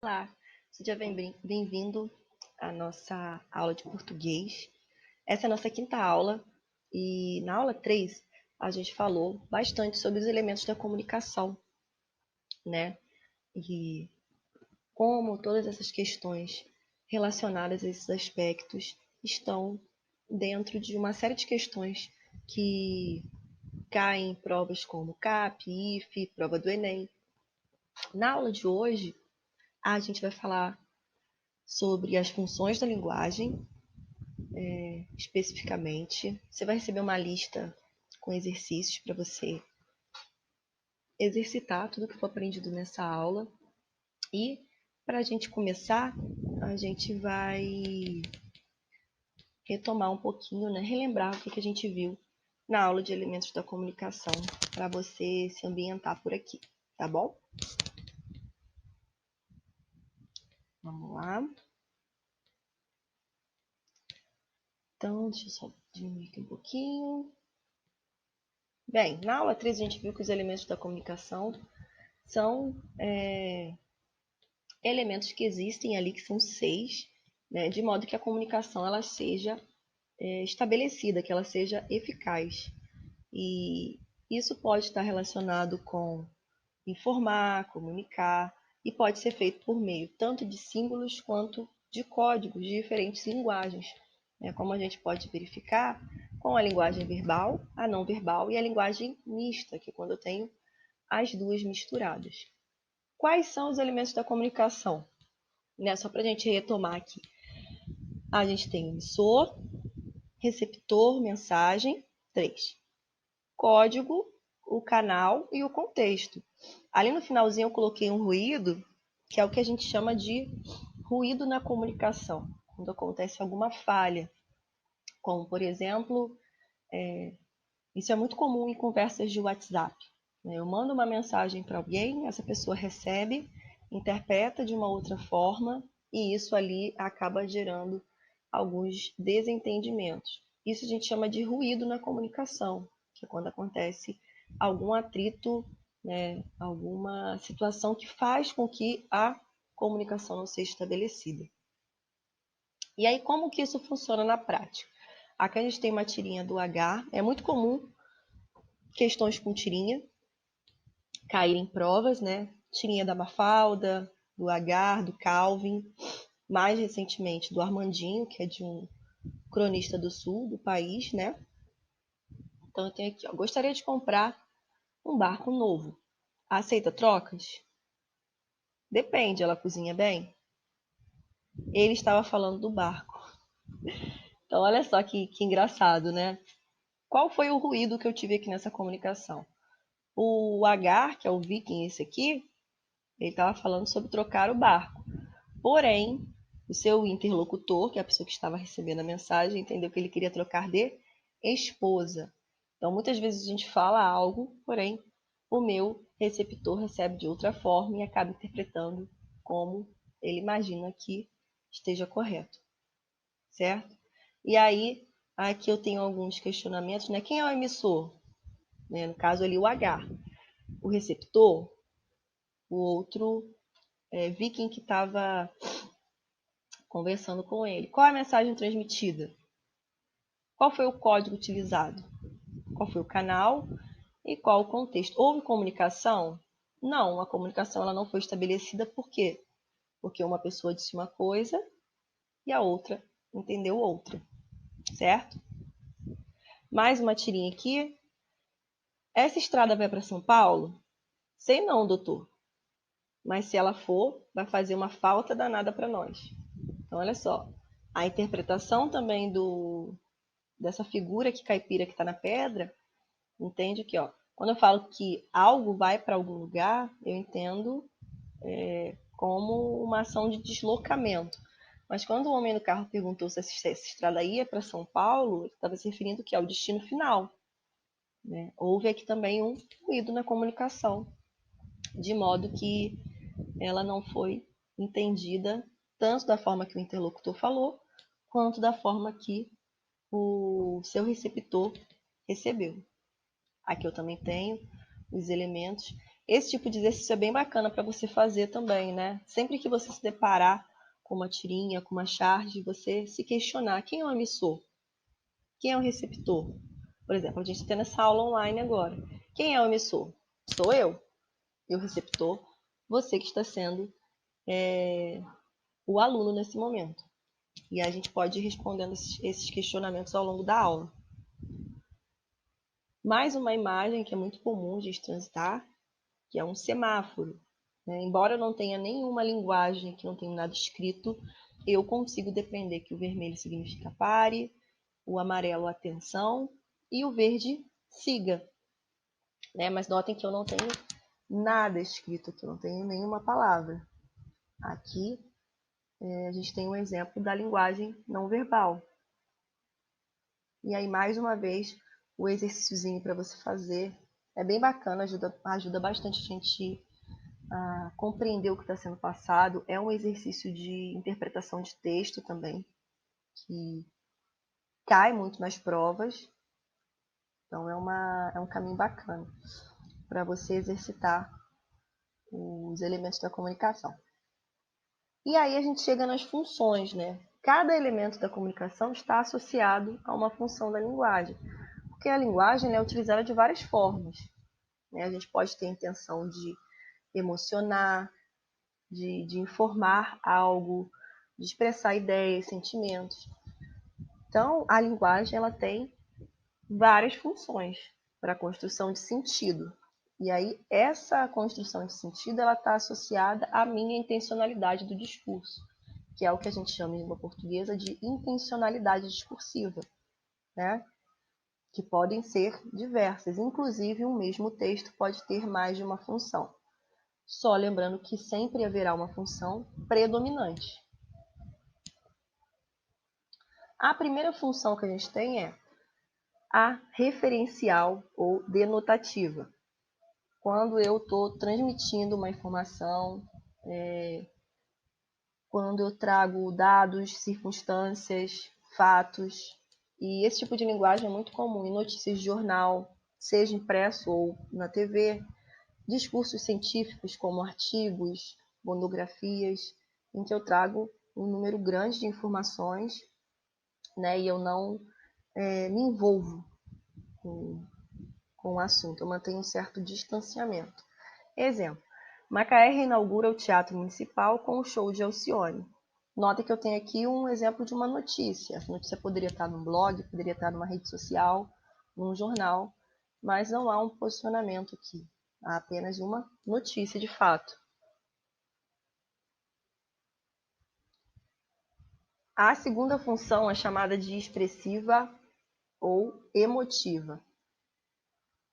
Olá, seja bem-vindo à nossa aula de português. Essa é a nossa quinta aula e na aula 3 a gente falou bastante sobre os elementos da comunicação, né? E como todas essas questões relacionadas a esses aspectos estão dentro de uma série de questões que caem em provas como CAP, IFE, prova do Enem. Na aula de hoje, a gente vai falar sobre as funções da linguagem, especificamente. Você vai receber uma lista com exercícios para você exercitar tudo que for aprendido nessa aula. E para a gente começar, a gente vai retomar um pouquinho, né? Relembrar o que a gente viu na aula de elementos da comunicação, para você se ambientar por aqui, tá bom? Vamos lá. Então, deixa eu só diminuir aqui um pouquinho. Bem, na aula 3 a gente viu que os elementos da comunicação são elementos que existem ali, que são 6, né, de modo que a comunicação ela seja estabelecida, que ela seja eficaz. E isso pode estar relacionado com informar, comunicar, e pode ser feito por meio tanto de símbolos quanto de códigos de diferentes linguagens, né, como a gente pode verificar com a linguagem verbal, a não verbal e a linguagem mista, que é quando eu tenho as duas misturadas. Quais são os elementos da comunicação? Né? Só para a gente retomar aqui. A gente tem emissor, receptor, mensagem, 3. Código, o canal e o contexto. Ali no finalzinho eu coloquei um ruído, que é o que a gente chama de ruído na comunicação, quando acontece alguma falha, como por exemplo, isso é muito comum em conversas de WhatsApp. Eu mando uma mensagem para alguém, essa pessoa recebe, interpreta de uma outra forma e isso ali acaba gerando alguns desentendimentos. Isso a gente chama de ruído na comunicação, que é quando acontece algum atrito, né, alguma situação que faz com que a comunicação não seja estabelecida. E aí, como que isso funciona na prática? Aqui a gente tem uma tirinha do H, é muito comum questões com tirinha caírem em provas, né? Tirinha da Mafalda, do Agar, do Calvin, mais recentemente do Armandinho, que é de um cronista do sul do país, né? Então eu tenho aqui, ó, gostaria de comprar um barco novo. Aceita trocas? Depende, ela cozinha bem? Ele estava falando do barco. Então olha só que engraçado, né? Qual foi o ruído que eu tive aqui nessa comunicação? O Agar, que é o viking esse aqui, ele estava falando sobre trocar o barco. Porém, o seu interlocutor, que é a pessoa que estava recebendo a mensagem, entendeu que ele queria trocar de esposa. Então, muitas vezes a gente fala algo, porém, o meu receptor recebe de outra forma e acaba interpretando como ele imagina que esteja correto, certo? E aí, aqui eu tenho alguns questionamentos, né? Quem é o emissor? Né? No caso ali, o H. O receptor, o outro viking que estava conversando com ele. Qual é a mensagem transmitida? Qual foi o código utilizado? Qual foi o canal e qual o contexto? Houve comunicação? Não, a comunicação ela não foi estabelecida por quê? Porque uma pessoa disse uma coisa e a outra entendeu outra, certo? Mais uma tirinha aqui. Essa estrada vai para São Paulo? Sei não, doutor. Mas se ela for, vai fazer uma falta danada para nós. Então, olha só. A interpretação também dessa figura que caipira que está na pedra, entende que, ó, quando eu falo que algo vai para algum lugar, eu entendo como uma ação de deslocamento. Mas quando o homem do carro perguntou se essa estrada ia para São Paulo, ele estava se referindo que é o destino final. Né? Houve aqui também um ruído na comunicação, de modo que ela não foi entendida tanto da forma que o interlocutor falou, quanto da forma que o seu receptor recebeu. Aqui eu também tenho os elementos. Esse tipo de exercício é bem bacana para você fazer também, né? Sempre que você se deparar com uma tirinha, com uma charge, você se questionar quem é o emissor, quem é o receptor. Por exemplo, a gente está tendo essa aula online agora. Quem é o emissor? Sou eu. E o receptor, você que está sendo o aluno nesse momento. E a gente pode ir respondendo esses questionamentos ao longo da aula. Mais uma imagem que é muito comum de transitar, que é um semáforo. Embora eu não tenha nenhuma linguagem, que não tenha nada escrito, eu consigo depender que o vermelho significa pare, o amarelo atenção e o verde siga. Mas notem que eu não tenho nada escrito aqui, eu não tenho nenhuma palavra. Aqui a gente tem um exemplo da linguagem não verbal. E aí, mais uma vez, o exercíciozinho para você fazer é bem bacana, ajuda bastante a gente a compreender o que está sendo passado. É um exercício de interpretação de texto também, que cai muito nas provas. Então, é um caminho bacana para você exercitar os elementos da comunicação. E aí a gente chega nas funções, né? Cada elemento da comunicação está associado a uma função da linguagem, porque a linguagem é utilizada de várias formas. A gente pode ter a intenção de emocionar, de informar algo, de expressar ideias, sentimentos. Então, a linguagem ela tem várias funções para a construção de sentido. E aí, essa construção de sentido ela está associada à minha intencionalidade do discurso, que é o que a gente chama em língua portuguesa de intencionalidade discursiva, né? Que podem ser diversas. Inclusive, um mesmo texto pode ter mais de uma função. Só lembrando que sempre haverá uma função predominante. A primeira função que a gente tem é a referencial ou denotativa. Quando eu estou transmitindo uma informação, quando eu trago dados, circunstâncias, fatos. E esse tipo de linguagem é muito comum em notícias de jornal, seja impresso ou na TV, discursos científicos como artigos, monografias, em que eu trago um número grande de informações, e eu não me envolvo com o assunto, eu mantenho um certo distanciamento. Exemplo, Macaé reinaugura o Teatro Municipal com o show de Alcione. Nota que eu tenho aqui um exemplo de uma notícia. Essa notícia poderia estar num blog, poderia estar numa rede social, num jornal, mas não há um posicionamento aqui. Há apenas uma notícia de fato. A segunda função é chamada de expressiva ou emotiva.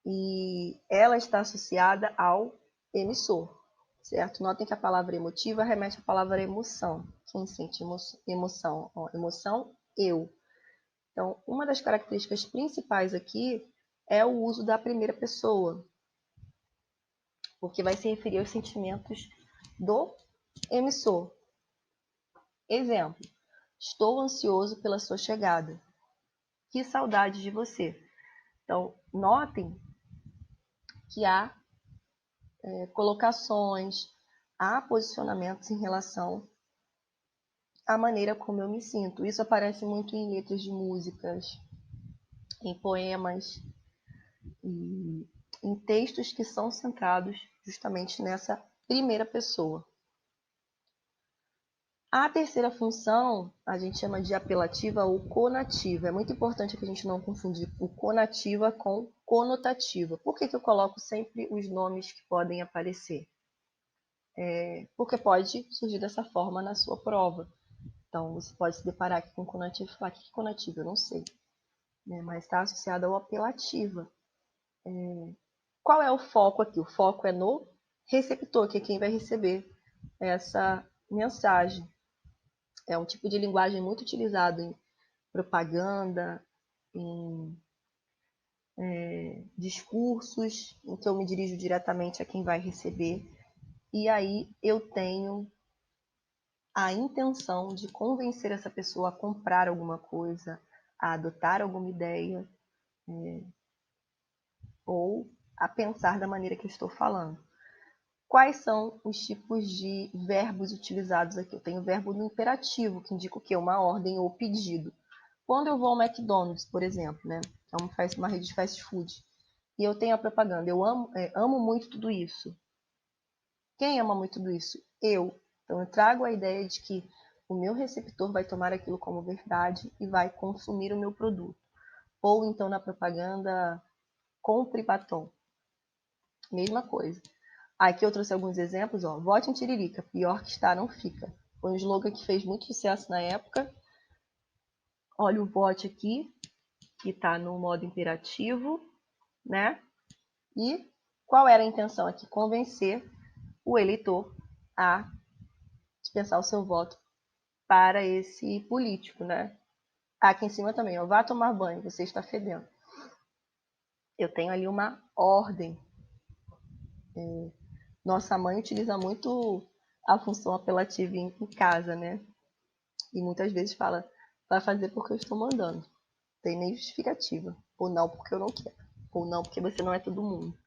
E ela está associada ao emissor, certo? Notem que a palavra emotiva remete à palavra emoção. Quem sente emoção? Emoção, eu. Então, uma das características principais aqui é o uso da primeira pessoa, porque vai se referir aos sentimentos do emissor. Exemplo, estou ansioso pela sua chegada. Que saudade de você. Então, notem que há colocações, há posicionamentos em relação à maneira como eu me sinto. Isso aparece muito em letras de músicas, em poemas e em textos que são centrados justamente nessa primeira pessoa. A terceira função a gente chama de apelativa ou conativa. É muito importante que a gente não confundir o conativa com conotativa. Por que eu coloco sempre os nomes que podem aparecer? Porque pode surgir dessa forma na sua prova. Então, você pode se deparar aqui com conativo e falar, que conativo? Eu não sei. Mas está associado ao apelativa. Qual é o foco aqui? O foco é no receptor, que é quem vai receber essa mensagem. É um tipo de linguagem muito utilizado em propaganda, em discursos, em que eu me dirijo diretamente a quem vai receber. E aí eu tenho a intenção de convencer essa pessoa a comprar alguma coisa, a adotar alguma ideia, ou a pensar da maneira que eu estou falando. Quais são os tipos de verbos utilizados aqui? Eu tenho o verbo no imperativo, que indica o quê? Uma ordem ou pedido. Quando eu vou ao McDonald's, por exemplo, né? É uma rede de fast food, e eu tenho a propaganda, eu amo muito tudo isso. Quem ama muito tudo isso? Eu. Então, eu trago a ideia de que o meu receptor vai tomar aquilo como verdade e vai consumir o meu produto. Ou então, na propaganda, compre batom. Mesma coisa. Aqui eu trouxe alguns exemplos, ó. Vote em Tiririca, pior que está, não fica. Foi um slogan que fez muito sucesso na época. Olha o vote aqui, que está no modo imperativo, né? E qual era a intenção aqui? Convencer o eleitor a dispensar o seu voto para esse político, né? Aqui em cima também, ó. Vá tomar banho, você está fedendo. Eu tenho ali uma ordem. Nossa mãe utiliza muito a função apelativa em casa, né? E muitas vezes fala, vai fazer porque eu estou mandando. Tem nem justificativa. Ou não porque eu não quero. Ou não porque você não é todo mundo.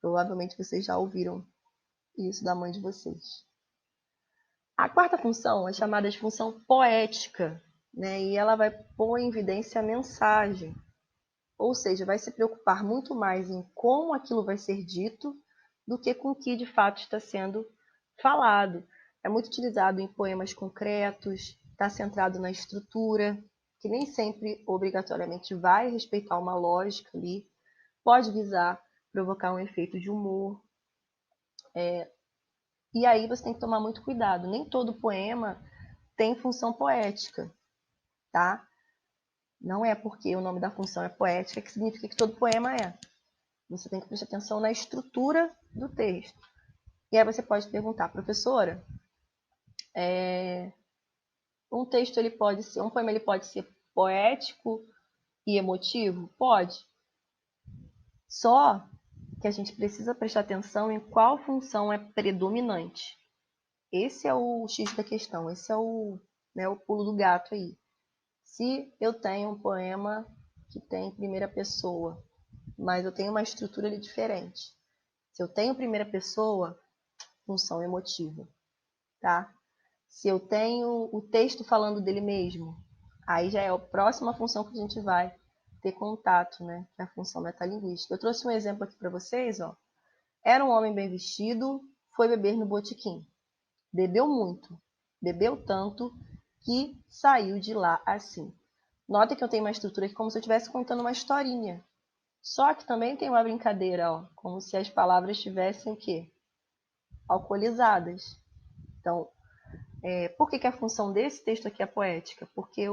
Provavelmente vocês já ouviram isso da mãe de vocês. A quarta função é chamada de função poética, né? E ela vai pôr em evidência a mensagem. Ou seja, vai se preocupar muito mais em como aquilo vai ser dito do que com o que de fato está sendo falado. É muito utilizado em poemas concretos, está centrado na estrutura, que nem sempre obrigatoriamente vai respeitar uma lógica ali, pode visar provocar um efeito de humor. E aí você tem que tomar muito cuidado. Nem todo poema tem função poética, tá? Não é porque o nome da função é poética que significa que todo poema é. Você tem que prestar atenção na estrutura do texto. E aí você pode perguntar, professora, um texto ele pode ser, um poema ele pode ser poético e emotivo? Pode. Só que a gente precisa prestar atenção em qual função é predominante. Esse é o X da questão, esse é o pulo do gato aí. Se eu tenho um poema que tem primeira pessoa, mas eu tenho uma estrutura ali diferente. Se eu tenho primeira pessoa, função emotiva, tá? Se eu tenho o texto falando dele mesmo, aí já é a próxima função que a gente vai ter contato, né? Que é a função metalinguística. Eu trouxe um exemplo aqui para vocês, ó. Era um homem bem vestido, foi beber no botequim. Bebeu muito, bebeu tanto que saiu de lá assim. Nota que eu tenho uma estrutura aqui como se eu estivesse contando uma historinha. Só que também tem uma brincadeira, ó, como se as palavras estivessem o quê? Alcoolizadas. Então, por que a função desse texto aqui é poética? Porque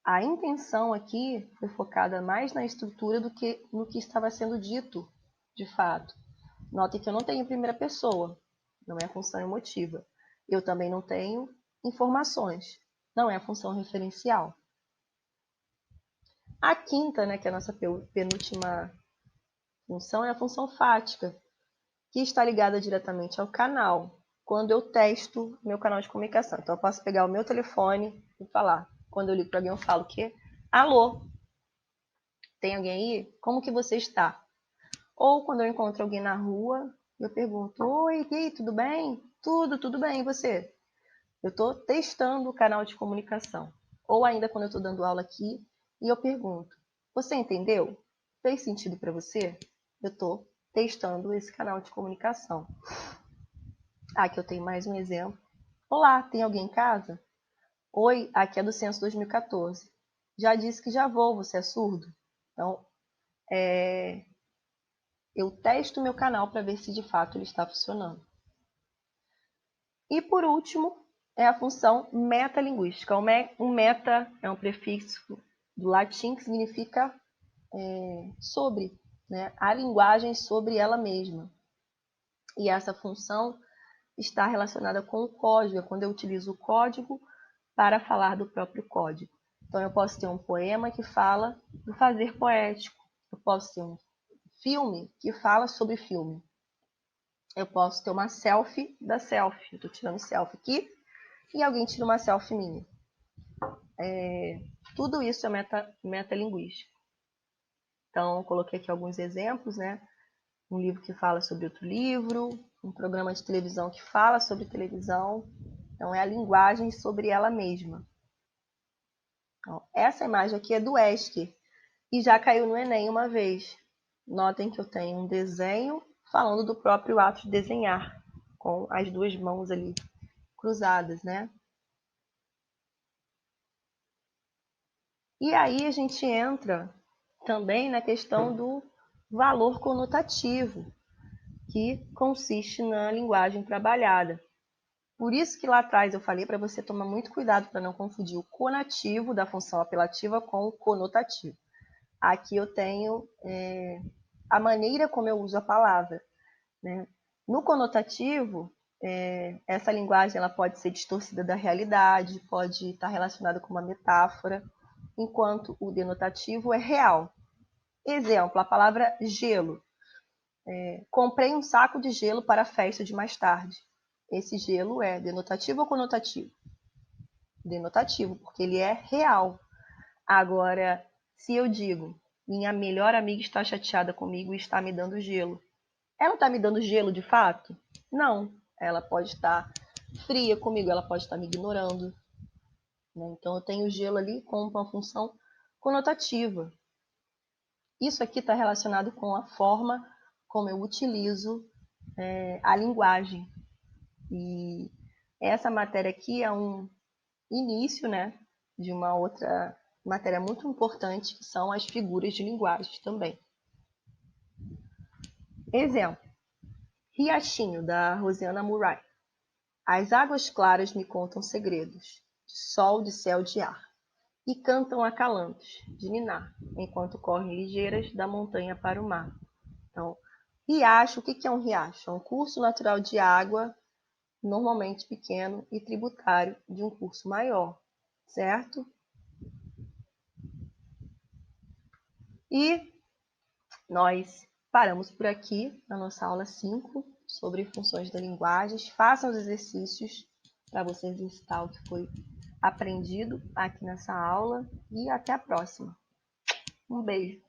a intenção aqui foi focada mais na estrutura do que no que estava sendo dito, de fato. Notem que eu não tenho primeira pessoa, não é a função emotiva. Eu também não tenho informações, não é a função referencial. A quinta, né, que é a nossa penúltima função, é a função fática, que está ligada diretamente ao canal, quando eu testo meu canal de comunicação. Então, eu posso pegar o meu telefone e falar. Quando eu ligo para alguém, eu falo o quê? Alô, tem alguém aí? Como que você está? Ou quando eu encontro alguém na rua, eu pergunto, oi, e aí, tudo bem? Tudo bem, e você? Eu estou testando o canal de comunicação. Ou ainda quando eu estou dando aula aqui e eu pergunto, você entendeu? Fez sentido para você? Eu estou testando esse canal de comunicação. Aqui eu tenho mais um exemplo. Olá, tem alguém em casa? Oi, aqui é do Censo 2014. Já disse que já vou, você é surdo? Então, eu testo meu canal para ver se de fato ele está funcionando. E por último, é a função metalinguística. O meta é um prefixo do latim que significa sobre, né? A linguagem sobre ela mesma. E essa função está relacionada com o código, é quando eu utilizo o código para falar do próprio código. Então, eu posso ter um poema que fala do fazer poético. Eu posso ter um filme que fala sobre filme. Eu posso ter uma selfie da selfie. Eu estou tirando selfie aqui e alguém tira uma selfie minha. Tudo isso é metalinguístico. Então, eu coloquei aqui alguns exemplos, né? um livro que fala sobre outro livro, um programa de televisão que fala sobre televisão. Então, é a linguagem sobre ela mesma. Então, essa imagem aqui é do Esker e já caiu no Enem uma vez. Notem que eu tenho um desenho falando do próprio ato de desenhar, com as duas mãos ali cruzadas, né? E aí a gente entra também na questão do valor conotativo, que consiste na linguagem trabalhada. Por isso que lá atrás eu falei para você tomar muito cuidado para não confundir o conativo da função apelativa com o conotativo. Aqui eu tenho a maneira como eu uso a palavra, né? No conotativo, essa linguagem ela pode ser distorcida da realidade, pode estar relacionada com uma metáfora, enquanto o denotativo é real. Exemplo, a palavra gelo. Comprei um saco de gelo para a festa de mais tarde. Esse gelo é denotativo ou conotativo? Denotativo, porque ele é real. Agora, se eu digo, minha melhor amiga está chateada comigo e está me dando gelo, ela está me dando gelo de fato? Não. Ela pode estar fria comigo, ela pode estar me ignorando. Né? Então, eu tenho gelo ali com uma função conotativa. Isso aqui está relacionado com a forma como eu utilizo a linguagem. E essa matéria aqui é um início, né, de uma outra matéria muito importante, que são as figuras de linguagem também. Exemplo, Riachinho, da Rosiana Murray. As águas claras me contam segredos, de sol, de céu, de ar, e cantam acalantos, de ninar, enquanto correm ligeiras da montanha para o mar. Então, riacho, o que é um riacho? É um curso natural de água, normalmente pequeno e tributário de um curso maior, certo? E nós paramos por aqui na nossa aula 5 sobre funções da linguagem. Façam os exercícios para você exercitar o que foi aprendido aqui nessa aula e até a próxima. Um beijo!